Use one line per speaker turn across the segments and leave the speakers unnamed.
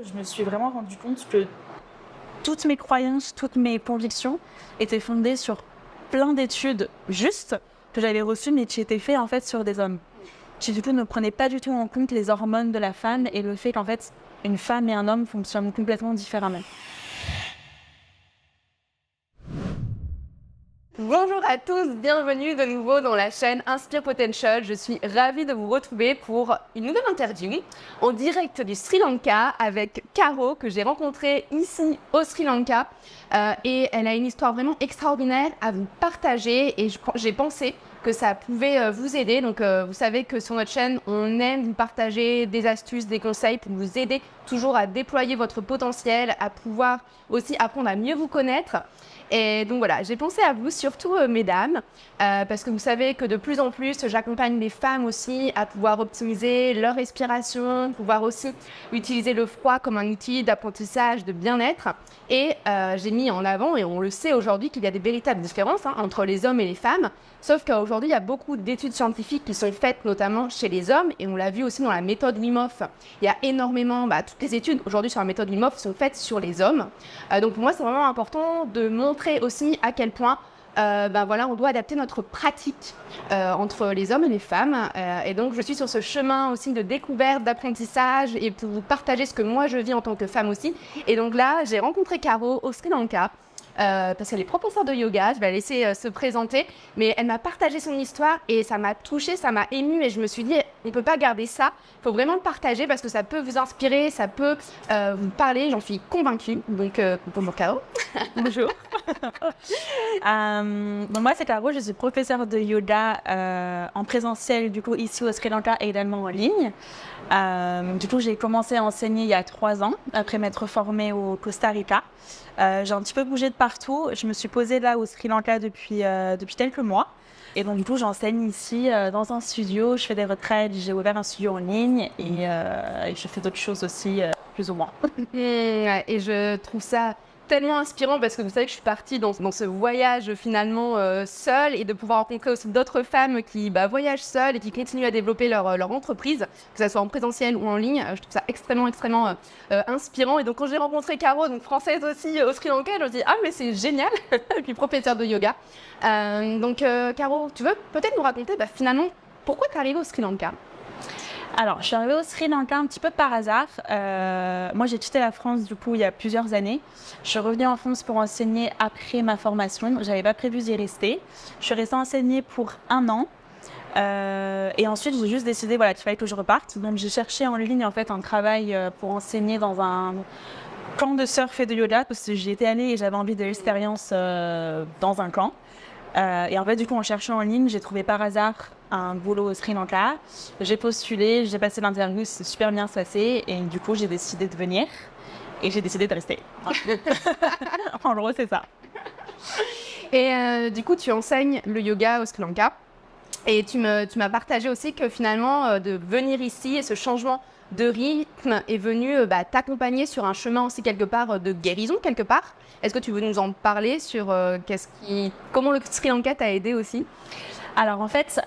Je me suis vraiment rendu compte que toutes mes croyances, toutes mes convictions étaient fondées sur plein d'études justes que j'avais reçues, mais qui étaient faites en fait sur des hommes. Qui du coup ne prenaient pas du tout en compte les hormones de la femme et le fait qu'en fait une femme et un homme fonctionnent complètement différemment.
Bonjour à tous, bienvenue de nouveau dans la chaîne Inspire Potential. Je suis ravie de vous retrouver pour une nouvelle interview en direct du Sri Lanka avec Caro que j'ai rencontrée ici au Sri Lanka. Et elle a une histoire vraiment extraordinaire à vous partager et j'ai pensé que ça pouvait vous aider. Donc vous savez que sur notre chaîne, on aime vous partager des astuces, des conseils pour vous aider toujours à déployer votre potentiel, à pouvoir aussi apprendre à mieux vous connaître. Et donc voilà, j'ai pensé à vous, surtout mesdames, parce que vous savez que de plus en plus, j'accompagne les femmes aussi à pouvoir optimiser leur respiration, pouvoir aussi utiliser le froid comme un outil d'apprentissage, de bien-être. Et j'ai mis en avant, et on le sait aujourd'hui, qu'il y a des véritables différences entre les hommes et les femmes. Sauf qu'aujourd'hui, il y a beaucoup d'études scientifiques qui sont faites notamment chez les hommes, et on l'a vu aussi dans la méthode Wim Hof. Il y a énormément, toutes les études aujourd'hui sur la méthode Wim Hof sont faites sur les hommes. Donc pour moi, c'est vraiment important de montrer aussi à quel point on doit adapter notre pratique entre les hommes et les femmes. Et donc, je suis sur ce chemin aussi de découverte, d'apprentissage et pour vous partager ce que moi, je vis en tant que femme aussi. Et donc là, j'ai rencontré Caro au Sri Lanka. Parce qu'elle est professeure de yoga, je vais la laisser se présenter, mais elle m'a partagé son histoire et ça m'a touchée, ça m'a émue et je me suis dit, on ne peut pas garder ça, il faut vraiment le partager parce que ça peut vous inspirer, ça peut vous parler, j'en suis convaincue. Donc, bonjour Caro.
Bonjour. Donc moi c'est Caro, je suis professeure de yoga en présentiel du coup ici au Sri Lanka et également en ligne. Du coup j'ai commencé à enseigner il y a 3 ans après m'être formée au Costa Rica. J'ai un petit peu bougé de partout, je me suis posée là au Sri Lanka depuis quelques mois. Et donc du coup j'enseigne ici dans un studio, je fais des retraites, j'ai ouvert un studio en ligne et je fais d'autres choses aussi plus ou moins.
Et je trouve ça tellement inspirant parce que vous savez que je suis partie dans ce voyage finalement seule et de pouvoir rencontrer aussi d'autres femmes qui voyagent seules et qui continuent à développer leur entreprise, que ce soit en présentiel ou en ligne. Je trouve ça extrêmement inspirant. Et donc quand j'ai rencontré Caro, donc française aussi au Sri Lanka, je me dis ah mais c'est génial, et puis professeure de yoga. Caro, tu veux peut-être nous raconter finalement pourquoi tu es arrivée au Sri Lanka?
Alors, je suis arrivée au Sri Lanka un petit peu par hasard. Moi, j'ai quitté la France, du coup, il y a plusieurs années. Je suis revenue en France pour enseigner après ma formation. Je n'avais pas prévu d'y rester. Je suis restée enseigner pour 1 an. Et ensuite, j'ai juste décidé qu'il fallait que je reparte. Donc, j'ai cherché en ligne, en fait, un travail pour enseigner dans un camp de surf et de yoga parce que j'y étais allée et j'avais envie de l'expérience dans un camp. Et en fait, du coup, en cherchant en ligne, j'ai trouvé par hasard un boulot au Sri Lanka. J'ai postulé, j'ai passé l'interview, c'est super bien passé. Et du coup, j'ai décidé de venir et j'ai décidé de rester. En gros, c'est ça.
Et du coup, tu enseignes le yoga au Sri Lanka. Et tu m'as partagé aussi que finalement, de venir ici et ce changement de rythme est venu t'accompagner sur un chemin aussi quelque part de guérison quelque part. Est-ce que tu veux nous en parler sur comment le Sri Lanka t'a aidé aussi?
Alors en fait,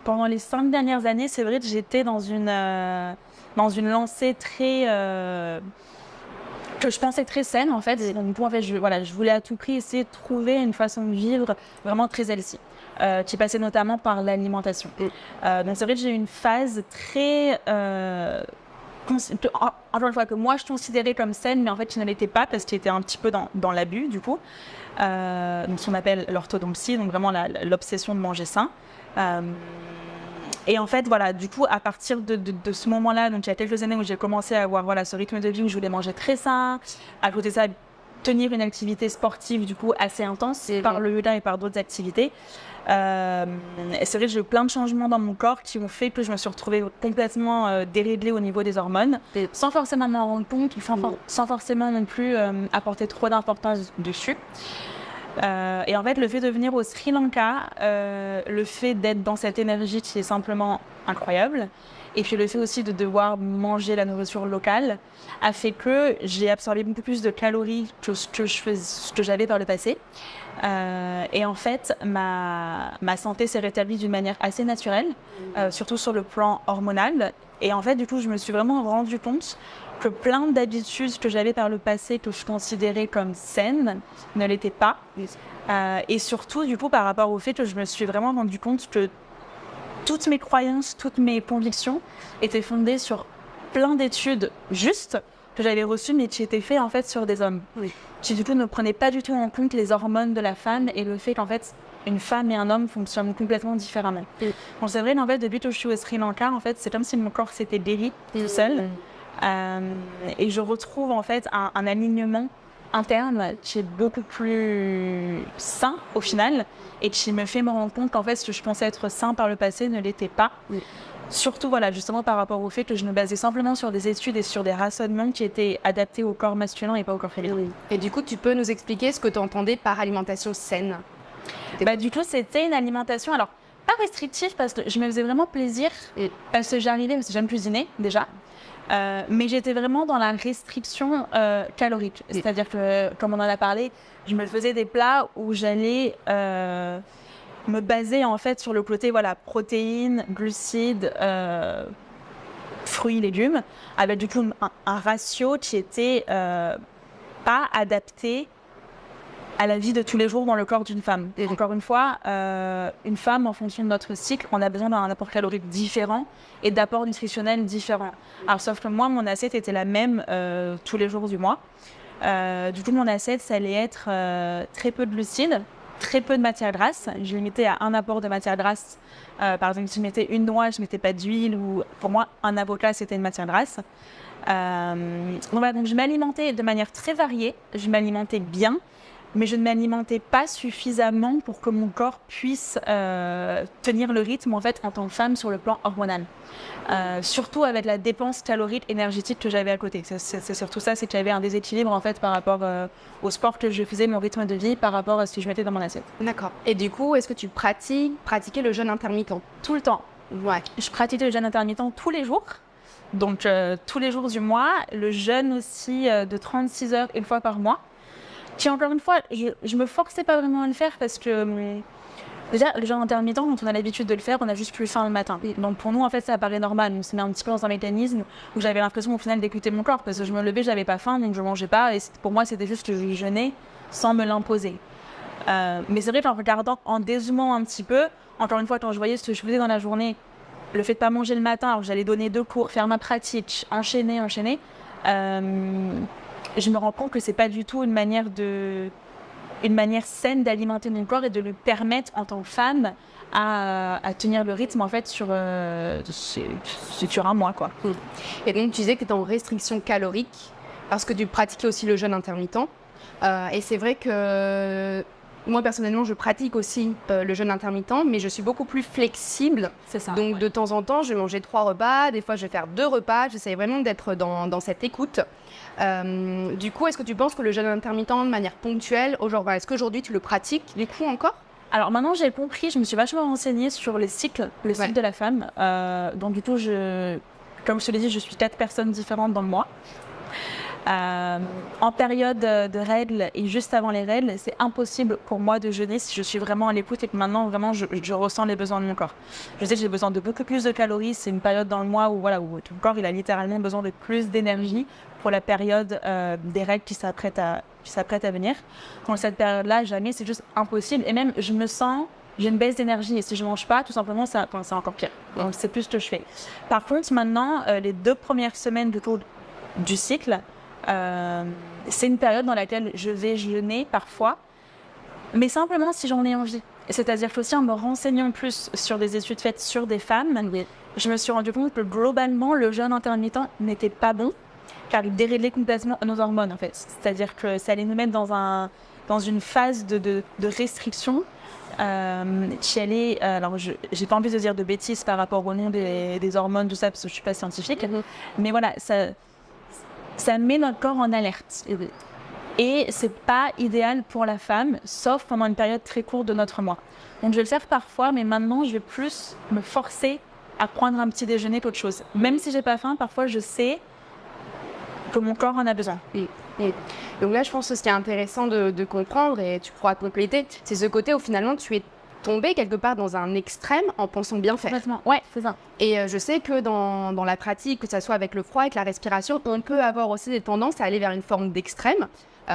pendant les 5 dernières années, c'est vrai que j'étais dans une lancée très que je pensais très saine en fait. Et donc, en fait, je voulais à tout prix essayer de trouver une façon de vivre vraiment très healthy. Qui passait notamment par l'alimentation. Donc c'est vrai que j'ai eu une phase très encore une fois que moi je considérais comme saine, mais en fait qui ne l'était pas parce qu'il était un petit peu dans l'abus du coup. Donc ce qu'on appelle l'orthodoxie, donc vraiment l'obsession de manger sain. Et en fait, du coup, à partir de ce moment-là, donc il y a quelques années où j'ai commencé à avoir ce rythme de vie où je voulais manger très sain, à côté de ça, tenir une activité sportive du coup assez intense par le yoga et par d'autres activités. Et c'est vrai que j'ai eu plein de changements dans mon corps qui ont fait que je me suis retrouvée complètement déréglée au niveau des hormones, sans forcément m'en rendre compte, sans forcément non plus apporter trop d'importance dessus. Et en fait, le fait de venir au Sri Lanka, le fait d'être dans cette énergie qui est simplement incroyable, et puis le fait aussi de devoir manger la nourriture locale a fait que j'ai absorbé beaucoup plus de calories que ce que j'avais par le passé. Et en fait, ma santé s'est rétablie d'une manière assez naturelle, surtout sur le plan hormonal. Et en fait, du coup, je me suis vraiment rendu compte que plein d'habitudes que j'avais par le passé, que je considérais comme saines, ne l'étaient pas. Et surtout, du coup, par rapport au fait que je me suis vraiment rendu compte que toutes mes croyances, toutes mes convictions étaient fondées sur plein d'études justes que j'avais reçues, mais qui étaient faites en fait sur des hommes.
Oui.
Qui du coup ne prenaient pas du tout en compte les hormones de la femme et le fait qu'en fait une femme et un homme fonctionnent complètement différemment. Bon, c'est vrai qu'en fait depuis que je suis au Sri Lanka, en fait c'est comme si mon corps s'était guéri tout seul. Et je retrouve en fait un alignement interne qui est beaucoup plus sain au final et qui me fait me rendre compte qu'en fait ce que je pensais être sain par le passé ne l'était pas.
Oui.
Surtout voilà, justement par rapport au fait que je me basais simplement sur des études et sur des raisonnements qui étaient adaptés au corps masculin et pas au corps féminin.
Et du coup, tu peux nous expliquer ce que tu entendais par alimentation saine?
Du coup, c'était une alimentation, alors pas restrictive parce que je me faisais vraiment plaisir, parce que j'arrivais, parce que j'aime cuisiner déjà, mais j'étais vraiment dans la restriction calorique. C'est-à-dire que, comme on en a parlé, je me faisais des plats où j'allais me baser en fait sur le côté voilà, protéines, glucides, fruits, légumes, avec du coup un ratio qui était pas adapté à la vie de tous les jours dans le corps d'une femme. Et encore une fois, une femme, en fonction de notre cycle, on a besoin d'un apport calorique différent et d'apports nutritionnels différents. Alors, sauf que moi, mon assiette était la même tous les jours du mois. Du coup, mon assiette, ça allait être très peu de glucides, très peu de matière grasse. Je limitais à un apport de matière grasse. Par exemple, si je mettais une noix, je ne mettais pas d'huile. Ou pour moi, un avocat, c'était une matière grasse. Donc je m'alimentais de manière très variée. Je m'alimentais bien. Mais je ne m'alimentais pas suffisamment pour que mon corps puisse tenir le rythme en fait en tant que femme sur le plan hormonal. Surtout avec la dépense calorique énergétique que j'avais à côté. C'est surtout ça, c'est que j'avais un déséquilibre en fait par rapport au sport que je faisais, mon rythme de vie par rapport à ce que je mettais dans mon assiette.
D'accord. Et du coup, est-ce que tu pratiquais le jeûne intermittent?
Tout le temps.
Ouais.
Je pratiquais le jeûne intermittent tous les jours. Donc tous les jours du mois. Le jeûne aussi de 36 heures une fois par mois. Qui, encore une fois, je me forçais pas vraiment à le faire parce que déjà, le jeûne intermittent, quand on a l'habitude de le faire, on a juste plus faim le matin. Donc pour nous, en fait, ça paraît normal. On se met un petit peu dans un mécanisme où j'avais l'impression au final d'écouter mon corps parce que je me levais, j'avais pas faim, donc je mangeais pas. Et pour moi, c'était juste que je jeûnais sans me l'imposer. Mais c'est vrai qu'en regardant, en dézoomant un petit peu, encore une fois, quand je voyais ce que je faisais dans la journée, le fait de pas manger le matin, alors que j'allais donner 2 cours, faire ma pratique, enchaîner, je me rends compte que c'est pas du tout une manière saine d'alimenter mon corps et de lui permettre en tant que femme à tenir le rythme en fait sur un mois quoi.
Et donc tu disais que tu étais en restriction calorique parce que tu pratiquais aussi le jeûne intermittent. Et c'est vrai que moi personnellement je pratique aussi le jeûne intermittent, mais je suis beaucoup plus flexible.
C'est ça.
Donc de temps en temps je vais manger 3 repas, des fois je vais faire 2 repas. J'essaie vraiment d'être dans cette écoute. Du coup, est-ce que tu penses que le jeûne intermittent de manière ponctuelle, est-ce qu'aujourd'hui tu le pratiques du coup encore?
Alors maintenant j'ai compris, je me suis vachement renseignée sur le cycle de la femme. Donc du coup, comme je te l'ai dit, je suis 4 personnes différentes dans le mois. En période de règles et juste avant les règles, c'est impossible pour moi de jeûner si je suis vraiment à l'écoute et que maintenant vraiment je ressens les besoins de mon corps. Je sais que j'ai besoin de beaucoup plus de calories, c'est une période dans le mois où ton corps il a littéralement besoin de plus d'énergie pour la période des règles qui s'apprêtent à venir. Dans cette période-là, jamais, c'est juste impossible. Et même, j'ai une baisse d'énergie et si je ne mange pas, tout simplement, c'est encore pire. Donc, c'est plus ce que je fais. Par contre, maintenant, les 2 premières semaines du cycle, c'est une période dans laquelle je vais jeûner parfois, mais simplement si j'en ai envie. C'est-à-dire qu'aussi en me renseignant plus sur des études faites sur des femmes, je me suis rendu compte que globalement, le jeûne intermittent n'était pas bon, car il déréglait complètement nos hormones en fait. C'est-à-dire que ça allait nous mettre dans une phase de restriction qui allait... alors, j'ai pas envie de dire de bêtises par rapport au nom des hormones, tout ça, parce que je suis pas scientifique, mais voilà, ça met notre corps en alerte. Et c'est pas idéal pour la femme, sauf pendant une période très courte de notre mois. Donc je vais le faire parfois, mais maintenant je vais plus me forcer à prendre un petit déjeuner qu'autre chose. Même si j'ai pas faim, parfois je sais que mon corps en a besoin.
Et donc là, je pense que ce qui est intéressant de comprendre, et tu pourras compléter, c'est ce côté où finalement tu es tombé quelque part dans un extrême en pensant bien faire.
Complètement. Ouais, c'est ça.
Et je sais que dans la pratique, que ce soit avec le froid, avec la respiration, on peut avoir aussi des tendances à aller vers une forme d'extrême.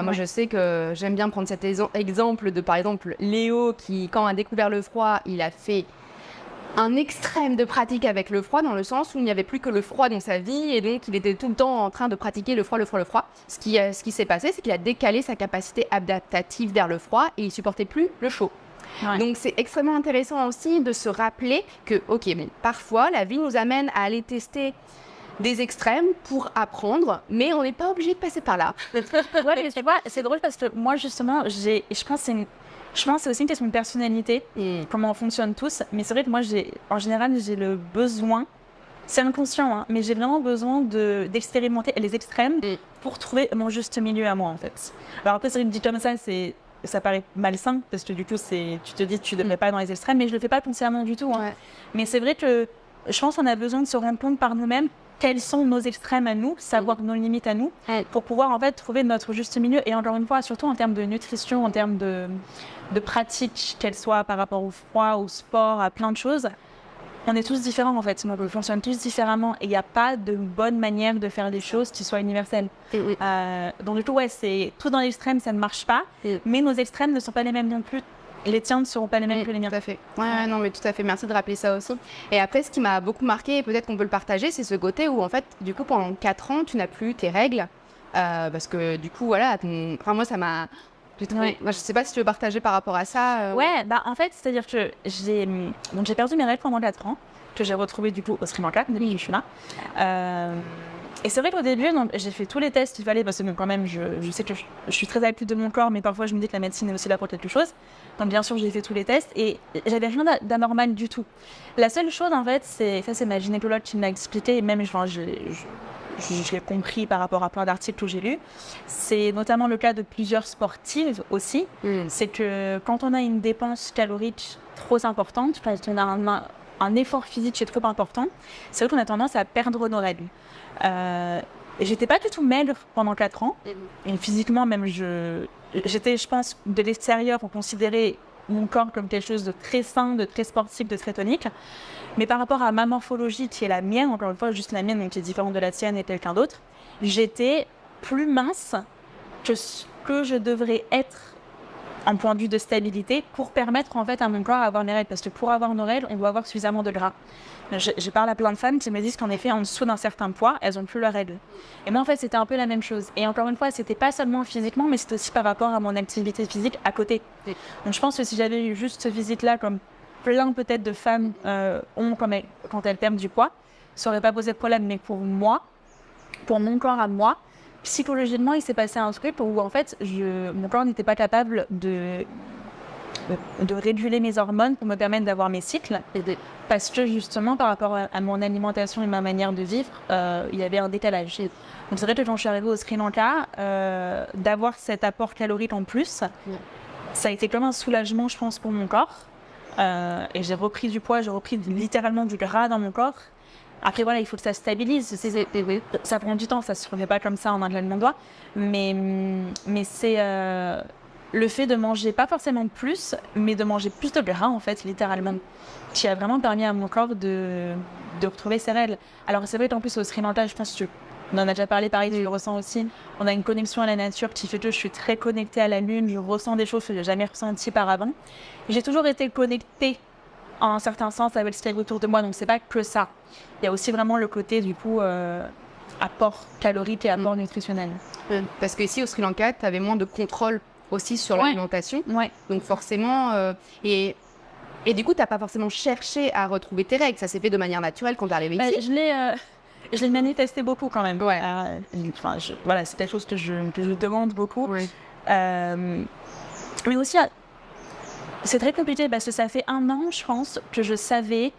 Moi, je sais que j'aime bien prendre cet exemple de, par exemple, Léo qui, quand a découvert le froid, il a fait un extrême de pratique avec le froid, dans le sens où il n'y avait plus que le froid dans sa vie, et donc il était tout le temps en train de pratiquer le froid. Ce qui s'est passé, c'est qu'il a décalé sa capacité adaptative vers le froid, et il supportait plus le chaud.
Ouais.
Donc c'est extrêmement intéressant aussi de se rappeler que, ok, mais parfois la vie nous amène à aller tester des extrêmes pour apprendre, mais on n'est pas obligé de passer par là.
Ouais, mais tu vois, c'est drôle parce que moi, justement, je pense que c'est aussi une question de personnalité, comment on fonctionne tous. Mais c'est vrai que moi, en général, j'ai le besoin, c'est inconscient, hein, mais j'ai vraiment besoin d'expérimenter les extrêmes pour trouver mon juste milieu à moi, en fait. Alors après, c'est vrai que dit comme ça paraît malsain, parce que du coup, tu te dis que tu ne devrais pas aller dans les extrêmes, mais je ne le fais pas consciemment du tout. Hein.
Ouais.
Mais c'est vrai que je pense qu'on a besoin de se rendre compte par nous-mêmes quels sont nos extrêmes à nous, savoir nos limites à nous, pour pouvoir en fait trouver notre juste milieu. Et encore une fois, surtout en termes de nutrition, en termes de pratique, qu'elle soit par rapport au froid, au sport, à plein de choses, on est tous différents en fait. On fonctionne tous différemment et il n'y a pas de bonne manière de faire les choses qui soit universelle. Donc du coup, ouais, c'est tout dans l'extrême, ça ne marche pas, mais nos extrêmes ne sont pas les mêmes non plus. Les tiens ne seront pas les mêmes que les miens.
Tout à fait. Ouais, non, mais tout à fait. Merci de rappeler ça aussi. Et après, ce qui m'a beaucoup marqué, et peut-être qu'on peut le partager, c'est ce côté où, en fait, du coup, pendant 4 ans, tu n'as plus tes règles. Parce que, du coup, voilà, moi, ça m'a... Moi, je sais pas si tu veux partager par rapport à ça.
Ouais, en fait, c'est-à-dire que j'ai perdu mes règles pendant 4 ans, que j'ai retrouvées, du coup, au Sri Lanka, depuis que je suis là. Et c'est vrai qu'au début, j'ai fait tous les tests qu'il fallait, parce que quand même, je sais que je suis très à l'écoute de mon corps, mais parfois je me dis que la médecine est aussi là pour quelque chose. Donc bien sûr, j'ai fait tous les tests et j'avais rien d'anormal du tout. La seule chose, en fait, c'est ma gynécologue qui me l'a expliqué, et même je l'ai compris par rapport à plein d'articles que j'ai lus. C'est notamment le cas de plusieurs sportives aussi. C'est que quand on a une dépense calorique trop importante, parce qu'on a un effort physique qui est trop important, c'est vrai qu'on a tendance à perdre nos règles. J'étais pas du tout maigre pendant 4 ans. Et physiquement, même, j'étais, je pense, de l'extérieur, on considérait mon corps comme quelque chose de très sain, de très sportif, de très tonique. Mais par rapport à ma morphologie, qui est la mienne, encore une fois, juste la mienne, donc qui est différente de la tienne et quelqu'un d'autre, j'étais plus mince que ce que je devrais être en point de vue de stabilité pour permettre en fait à mon corps d'avoir mes règles. Parce que pour avoir nos règles, on doit avoir suffisamment de gras. Je parle à plein de femmes qui me disent qu'en effet, en dessous d'un certain poids, elles n'ont plus leurs règles. Et moi, en fait, c'était un peu la même chose. Et encore une fois, c'était pas seulement physiquement, mais c'était aussi par rapport à mon activité physique à côté. Donc je pense que si j'avais eu juste ce visite-là, comme plein peut-être de femmes ont quand elles perdent du poids, ça n'aurait pas posé de problème. Mais pour moi, pour mon corps à moi, psychologiquement, il s'est passé un truc où en fait, mon corps n'était pas capable de réguler mes hormones pour me permettre d'avoir mes cycles. Parce que justement, par rapport à mon alimentation et ma manière de vivre, il y avait un décalage. Donc c'est vrai que quand je suis arrivée au Sri Lanka, d'avoir cet apport calorique en plus, ça a été comme un soulagement, je pense, pour mon corps. Et j'ai repris du poids, j'ai repris littéralement du gras dans mon corps. Après voilà, il faut que ça stabilise. Ça prend du temps, ça se refait pas comme ça en un claquement de doigts. Mais c'est le fait de manger pas forcément plus, mais de manger plus de gras en fait, littéralement, qui a vraiment permis à mon corps de retrouver ses règles. Alors c'est vrai qu'en plus au Sri Lanka, je pense que on en a déjà parlé, pareil, tu le ressens aussi. On a une connexion à la nature qui fait que je suis très connectée à la lune, je ressens des choses que je n'ai jamais ressenties par avant. J'ai toujours été connectée en un certain sens avec ce qu'il y a autour de moi, donc c'est pas que ça. Il y a aussi vraiment le côté du coup apport calorique et apport nutritionnel.
Parce qu'ici au Sri Lanka, tu avais moins de contrôle aussi sur l'alimentation. Donc forcément, et du coup, tu n'as pas forcément cherché à retrouver tes règles, ça s'est fait de manière naturelle quand tu es arrivée ici.
Je l'ai manifesté beaucoup quand même. Voilà, c'est quelque chose que je demande beaucoup. Mais aussi, c'est très compliqué parce que ça fait 1 an, je pense, que je savais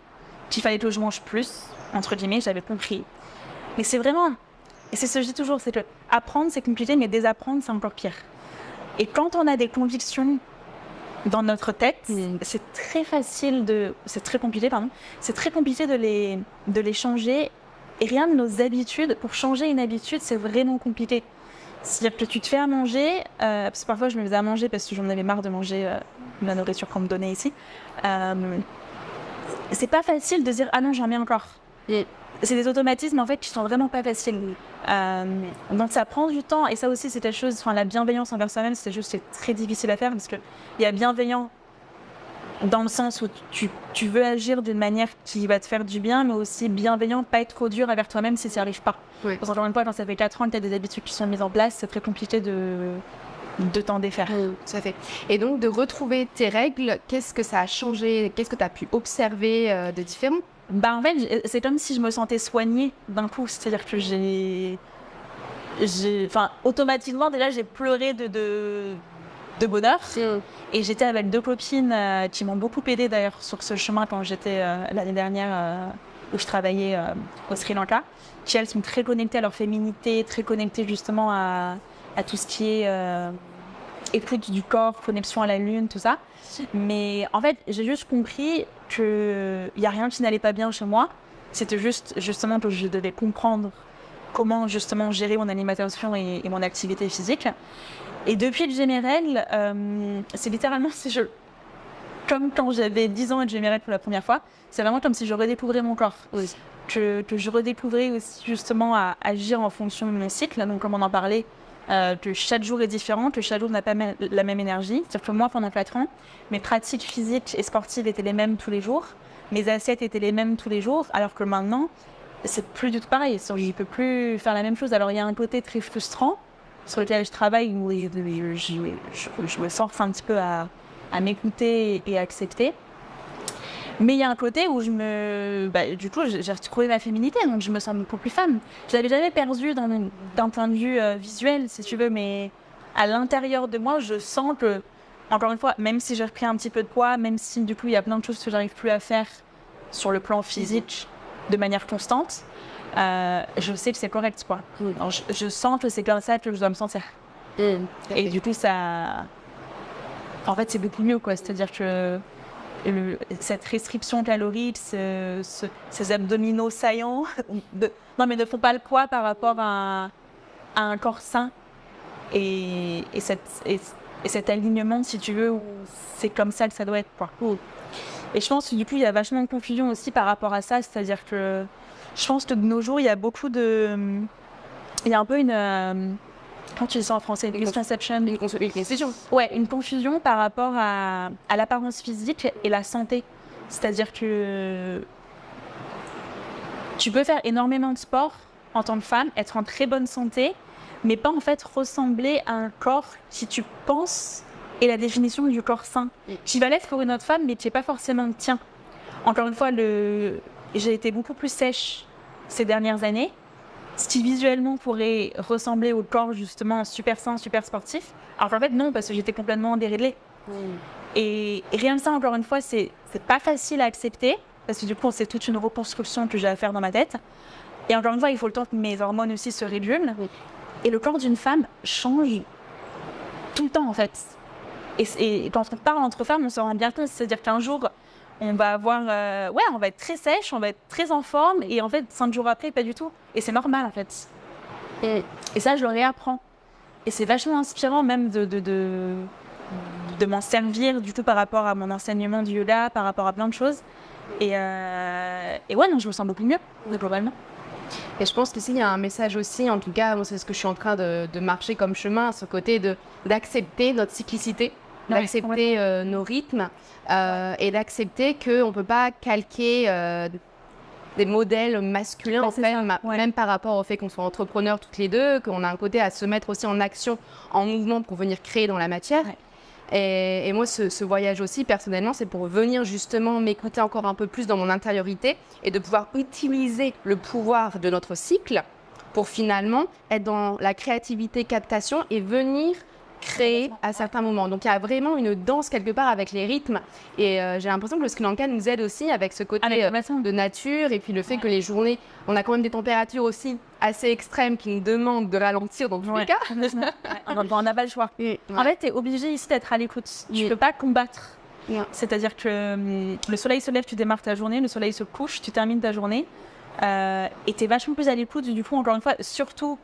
qu'il fallait que je mange plus, entre guillemets, j'avais compris. Mais c'est vraiment, et c'est ce que je dis toujours, c'est que apprendre c'est compliqué, mais désapprendre c'est encore pire. Et quand on a des convictions dans notre tête, c'est très compliqué, pardon. C'est très compliqué de les changer. Et rien de nos habitudes, pour changer une habitude, c'est vraiment compliqué. C'est-à-dire que tu te fais à manger, parce que parfois je me faisais à manger parce que j'en avais marre de manger la nourriture qu'on me donnait ici. C'est pas facile de dire « Ah non, j'en mets encore ». C'est des automatismes en fait qui sont vraiment pas faciles. Donc ça prend du temps, et ça aussi c'est quelque chose, la bienveillance envers soi-même, c'est très difficile à faire, parce qu'il y a bienveillant dans le sens où tu veux agir d'une manière qui va te faire du bien, mais aussi bienveillant, pas être trop dur envers toi-même si ça n'arrive pas.
Oui.
Parce qu'encore une fois, quand ça fait 4 ans que tu as des habitudes qui sont mises en place, c'est très compliqué de t'en défaire.
Tout à fait. Et donc de retrouver tes règles, qu'est-ce que ça a changé? Qu'est-ce que tu as pu observer de différent?
En fait, c'est comme si je me sentais soignée d'un coup. C'est-à-dire que automatiquement, déjà, j'ai pleuré de bonheur. Et j'étais avec 2 copines qui m'ont beaucoup aidée d'ailleurs sur ce chemin quand j'étais l'année dernière où je travaillais au Sri Lanka. Qui, elles, sont très connectées à leur féminité, très connectées justement à tout ce qui est écoute du corps, connexion à la lune, tout ça. Mais en fait, j'ai juste compris qu'il n'y a rien qui n'allait pas bien chez moi. C'était justement que je devais comprendre comment justement gérer mon alimentation et mon activité physique. Et depuis que j'ai mes règles, c'est littéralement comme quand j'avais 10 ans et que j'ai mes règles pour la première fois, c'est vraiment comme si je redécouvrais mon corps.
Oui.
Que je redécouvrais aussi justement à agir en fonction de mon cycle. Donc comme on en parlait, que chaque jour est différent, que chaque jour n'a pas la même énergie. C'est-à-dire que moi, pendant 4 ans, mes pratiques physiques et sportives étaient les mêmes tous les jours, mes assiettes étaient les mêmes tous les jours, alors que maintenant, c'est plus du tout pareil. Je ne peux plus faire la même chose. Alors il y a un côté très frustrant sur lequel je travaille, où je me force un petit peu à m'écouter et à accepter. Mais il y a un côté où du coup, j'ai retrouvé ma féminité, donc je me sens beaucoup plus femme. Je l'avais jamais perdue d'un point de vue visuel, si tu veux, mais à l'intérieur de moi, je sens que, encore une fois, même si j'ai repris un petit peu de poids, même si du coup, il y a plein de choses que j'arrive plus à faire sur le plan physique de manière constante, je sais que c'est correct, quoi. Alors, je sens que c'est comme ça que je dois me sentir. Et du coup, ça... En fait, c'est beaucoup mieux, quoi. C'est-à-dire que cette restriction calorique, ces abdominaux saillants, ne font pas le poids par rapport à un corps sain. Et cet alignement, si tu veux, où c'est comme ça que ça doit être, quoi. Et je pense que du coup, il y a vachement de confusion aussi par rapport à ça. C'est-à-dire que je pense que de nos jours, il y a beaucoup de... Il y a un peu une... Comment tu dis ça en français? Misconception.
Une confusion.
Ouais, une confusion par rapport à l'apparence physique et la santé. C'est-à-dire que tu peux faire énormément de sport en tant que femme, être en très bonne santé, mais pas en fait ressembler à un corps qui tu penses est la définition du corps sain. Qui va l'être pour une autre femme, mais qui n'est pas forcément le tien. Encore une fois, j'ai été beaucoup plus sèche ces dernières années, ce qui visuellement pourrait ressembler au corps justement super sain, super sportif. Alors qu'en fait non, parce que j'étais complètement déréglée. Et rien que ça, encore une fois, c'est pas facile à accepter, parce que du coup c'est toute une reconstruction que j'ai à faire dans ma tête. Et encore une fois, il faut le temps que mes hormones aussi se régulent. Et le corps d'une femme change tout le temps en fait. Et quand on parle entre femmes, on se rend bien compte, c'est-à-dire qu'un jour on va avoir, on va être très sèche, on va être très en forme, et en fait 5 jours après, pas du tout. Et c'est normal en fait. Et ça, je le réapprends. Et c'est vachement inspirant même de m'en servir du tout par rapport à mon enseignement du yoga, par rapport à plein de choses. Et je me sens beaucoup mieux, globalement.
Et je pense qu'ici, il y a un message aussi, en tout cas, moi, c'est ce que je suis en train de marcher comme chemin, ce côté d'accepter notre cyclicité, d'accepter nos rythmes et d'accepter qu'on ne peut pas calquer des modèles masculins, en fait, même par rapport au fait qu'on soit entrepreneurs toutes les deux, qu'on a un côté à se mettre aussi en action, en mouvement pour venir créer dans la matière. Et moi, ce voyage aussi, personnellement, c'est pour venir justement m'écouter encore un peu plus dans mon intériorité et de pouvoir utiliser le pouvoir de notre cycle pour finalement être dans la créativité, captation et venir créer à certains moments. Donc il y a vraiment une danse quelque part avec les rythmes et j'ai l'impression que le Sri Lanka nous aide aussi avec ce côté de nature et puis le fait que les journées, on a quand même des températures aussi assez extrêmes qui nous demandent de ralentir dans tous les cas.
On n'a pas le choix. En fait, tu es obligé ici d'être à l'écoute. Tu ne peux pas combattre. C'est-à-dire que le soleil se lève, tu démarres ta journée, le soleil se couche, tu termines ta journée et tu es vachement plus à l'écoute. Du coup, encore une fois, surtout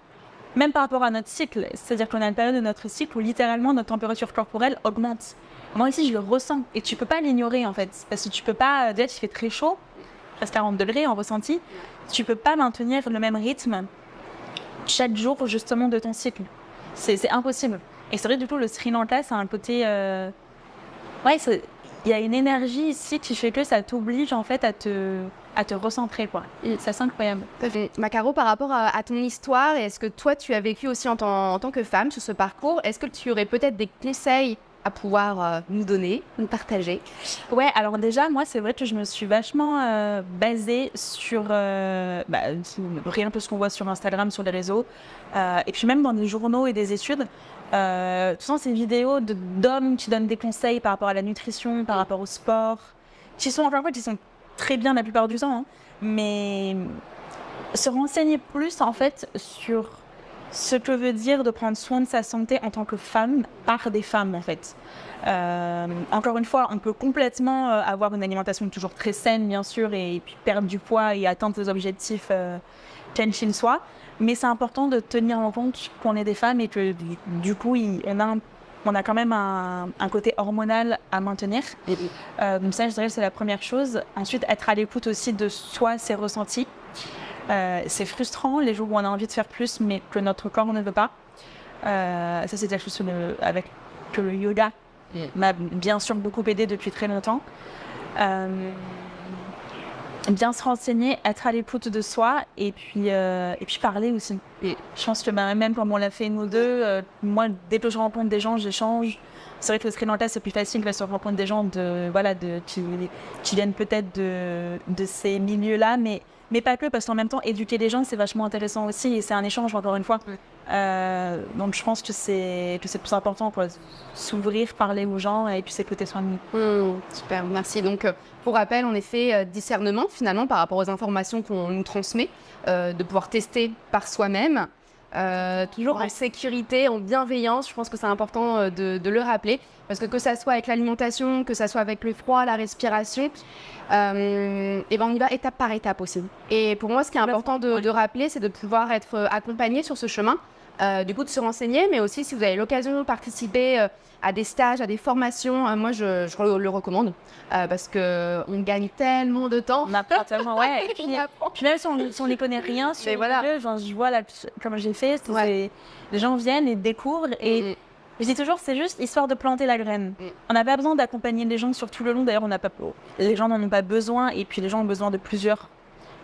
même par rapport à notre cycle, c'est-à-dire qu'on a une période de notre cycle où littéralement notre température corporelle augmente. Moi ici, je le ressens et tu peux pas l'ignorer en fait, parce que tu peux pas, déjà il fait très chaud, presque 40 degrés en ressenti, tu peux pas maintenir le même rythme chaque jour justement de ton cycle. C'est impossible. Et c'est vrai du coup le Sri Lanka, ça a un côté, il y a une énergie ici qui fait que ça t'oblige en fait à te recentrer quoi. Et ça c'est incroyable.
Caro, par rapport à ton histoire, est-ce que toi tu as vécu aussi en tant que femme sur ce parcours, est-ce que tu aurais peut-être des conseils à pouvoir nous donner, nous partager?
Ouais, alors déjà moi c'est vrai que je me suis vachement basée sur rien que ce qu'on voit sur Instagram, sur les réseaux, et puis même dans des journaux et des études. Tu sens ces vidéos d'hommes qui donnent des conseils par rapport à la nutrition, par rapport au sport, qui sont encore une fois, qui sont très bien la plupart du temps, hein, mais se renseigner plus en fait sur ce que veut dire de prendre soin de sa santé en tant que femme par des femmes en fait. Encore une fois, on peut complètement avoir une alimentation toujours très saine bien sûr et puis perdre du poids et atteindre ses objectifs quels qu'ils soient. Mais c'est important de tenir en compte qu'on est des femmes et que du coup, on a quand même un côté hormonal à maintenir. Donc ça, je dirais que c'est la première chose. Ensuite, être à l'écoute aussi de soi, ses ressentis. C'est frustrant les jours où on a envie de faire plus, mais que notre corps ne veut pas. Ça, c'est quelque chose avec que le yoga m'a bien sûr beaucoup aidé depuis très longtemps. Bien se renseigner, être à l'écoute de soi et puis parler aussi. Je pense que même comme on l'a fait nous deux, moi dès que je rencontre des gens, j'échange. C'est vrai que le Sri Lanka c'est plus facile parce qu'on rencontre des gens qui viennent peut-être de ces milieux-là, mais pas que, parce qu'en même temps éduquer les gens c'est vachement intéressant aussi et c'est un échange encore une fois. Donc je pense que c'est plus important quoi, s'ouvrir, parler aux gens et puis s'écouter soi-même.
Super, merci. Donc pour rappel, en effet, discernement finalement par rapport aux informations qu'on nous transmet, de pouvoir tester par soi-même, toujours en sécurité, en bienveillance. Je pense que c'est important de le rappeler parce que ça soit avec l'alimentation, que ça soit avec le froid, la respiration, on y va étape par étape aussi. Et pour moi, ce qui est important de rappeler, c'est de pouvoir être accompagné sur ce chemin. Du coup de se renseigner, mais aussi si vous avez l'occasion de participer à des stages, à des formations, moi je le recommande parce qu'on gagne tellement de temps.
On apprend tellement, ouais. Et puis même si on n'y connaît rien sur je vois là, comme j'ai fait, les gens viennent et découvrent et je dis toujours c'est juste histoire de planter la graine. On n'a pas besoin d'accompagner les gens sur tout le long, d'ailleurs les gens n'en ont pas besoin et puis les gens ont besoin de plusieurs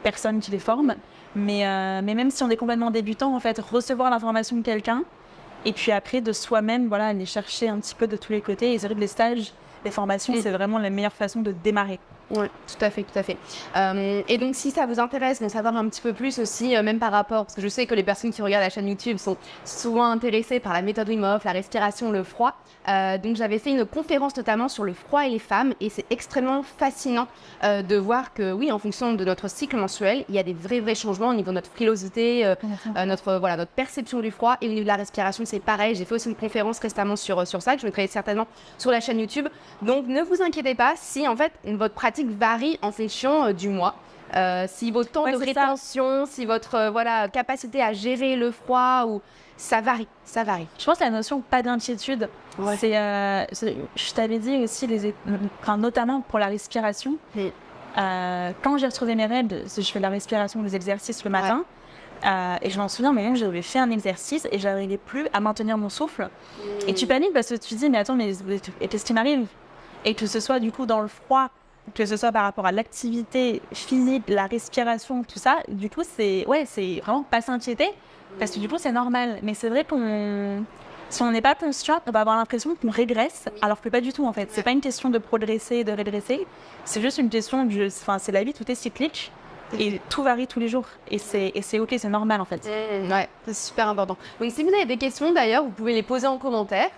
personnes qui les forment. Mais même si on est complètement débutant, en fait, recevoir l'information de quelqu'un et puis après de soi-même, aller chercher un petit peu de tous les côtés. Et c'est vrai que les stages, les formations, c'est vraiment la meilleure façon de démarrer.
Oui, tout à fait. Et donc, si ça vous intéresse d'en savoir un petit peu plus aussi, même par rapport, parce que je sais que les personnes qui regardent la chaîne YouTube sont souvent intéressées par la méthode Wim Hof, la respiration, le froid. Donc, j'avais fait une conférence notamment sur le froid et les femmes, et c'est extrêmement fascinant de voir que, oui, en fonction de notre cycle mensuel, il y a des vrais changements au niveau de notre frilosité, notre perception du froid, et au niveau de la respiration, c'est pareil. J'ai fait aussi une conférence récemment sur ça, que je mettrai certainement sur la chaîne YouTube. Donc, ne vous inquiétez pas si, en fait, votre pratique varie en fonction du mois. Si votre temps de rétention, si votre capacité à gérer le froid, ça varie.
Je pense que la notion pas d'inquiétude, je t'avais dit aussi, notamment pour la respiration, quand j'ai retrouvé mes règles, je fais la respiration, des exercices le matin, et je m'en souviens, mais même j'avais fait un exercice et j'arrivais plus à maintenir mon souffle. Et tu paniques parce que tu te dis, mais attends, mais qu'est-ce qui m'arrive? Et que ce soit du coup dans le froid, que ce soit par rapport à l'activité physique, la respiration, tout ça, du coup, c'est vraiment pas s'inquiéter, parce que du coup, c'est normal. Mais c'est vrai si on n'est pas conscient, on va avoir l'impression qu'on régresse, alors que pas du tout, en fait. C'est pas une question de progresser, de régresser, c'est juste une question c'est la vie, tout est cyclique. Et tout varie tous les jours. Et c'est OK, c'est normal en fait.
Ouais, c'est super important. Donc si vous avez des questions d'ailleurs, vous pouvez les poser en commentaire.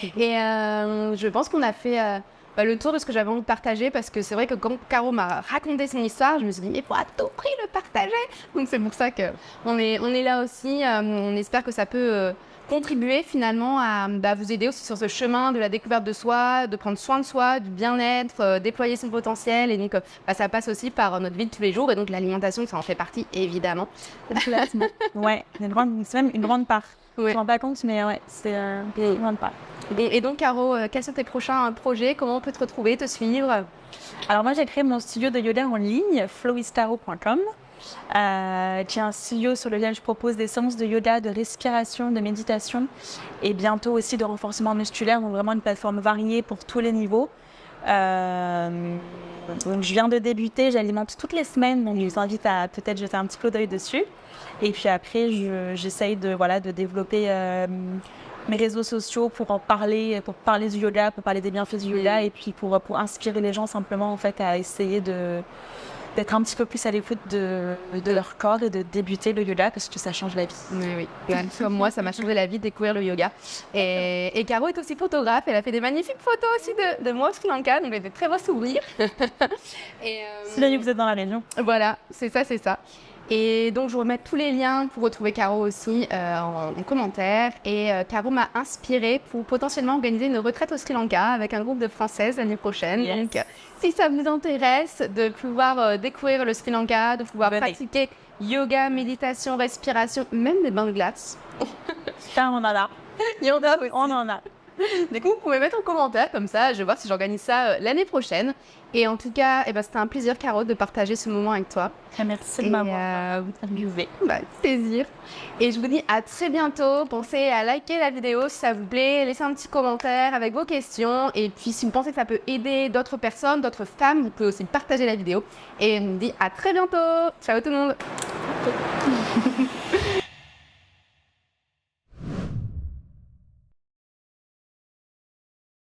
Et je pense qu'on a fait le tour de ce que j'avais envie de partager parce que c'est vrai que quand Caro m'a raconté son histoire, je me suis dit mais il faut à tout prix le partager. Donc c'est pour ça qu'on est là aussi. On espère que ça peut contribuer finalement à vous aider aussi sur ce chemin de la découverte de soi, de prendre soin de soi, du bien-être, déployer son potentiel. Et donc ça passe aussi par notre vie de tous les jours et donc l'alimentation, ça en fait partie évidemment.
Ouais, c'est même une grande part.
Ouais.
Je me rends pas compte, mais ouais, c'est une grande part.
Et donc Caro, quels sont tes prochains projets? Comment on peut te retrouver, te suivre?
Alors moi j'ai créé mon studio de yoga en ligne, flowistaro.com. Qui est un studio sur lequel je propose des séances de yoga, de respiration, de méditation et bientôt aussi de renforcement musculaire, donc vraiment une plateforme variée pour tous les niveaux. Donc je viens de débuter, j'alimente toutes les semaines, donc je vous invite à peut-être jeter un petit coup d'œil dessus. Et puis après, j'essaye de développer mes réseaux sociaux pour parler du yoga, pour parler des bienfaits du yoga et puis pour inspirer les gens simplement en fait à essayer d'être un petit peu plus à l'écoute de leur corps et de débuter le yoga parce que ça change la vie.
Oui. Comme moi, ça m'a changé la vie de découvrir le yoga. Et Caro est aussi photographe. Elle a fait des magnifiques photos aussi de moi au Sri Lanka, donc elle a des très beaux souvenirs.
Si vous êtes dans la région.
Voilà, c'est ça. Et donc, je vous remets tous les liens pour retrouver Caro aussi en commentaire. Et Caro m'a inspirée pour potentiellement organiser une retraite au Sri Lanka avec un groupe de Françaises l'année prochaine.
Yes.
Donc, si ça vous intéresse de pouvoir découvrir le Sri Lanka, de pouvoir pratiquer yoga, méditation, respiration, même des bains de glace.
Ça, on en a.
Il y en a aussi.
On en a.
Du coup, vous pouvez mettre en commentaire, comme ça, je vais voir si j'organise ça l'année prochaine. Et en tout cas, c'était un plaisir, Caro, de partager ce moment avec toi.
Merci de m'avoir interviewé.
Plaisir. Et je vous dis à très bientôt. Pensez à liker la vidéo si ça vous plaît. Laissez un petit commentaire avec vos questions. Et puis, si vous pensez que ça peut aider d'autres personnes, d'autres femmes, vous pouvez aussi partager la vidéo. Et on vous dit à très bientôt. Ciao tout le monde.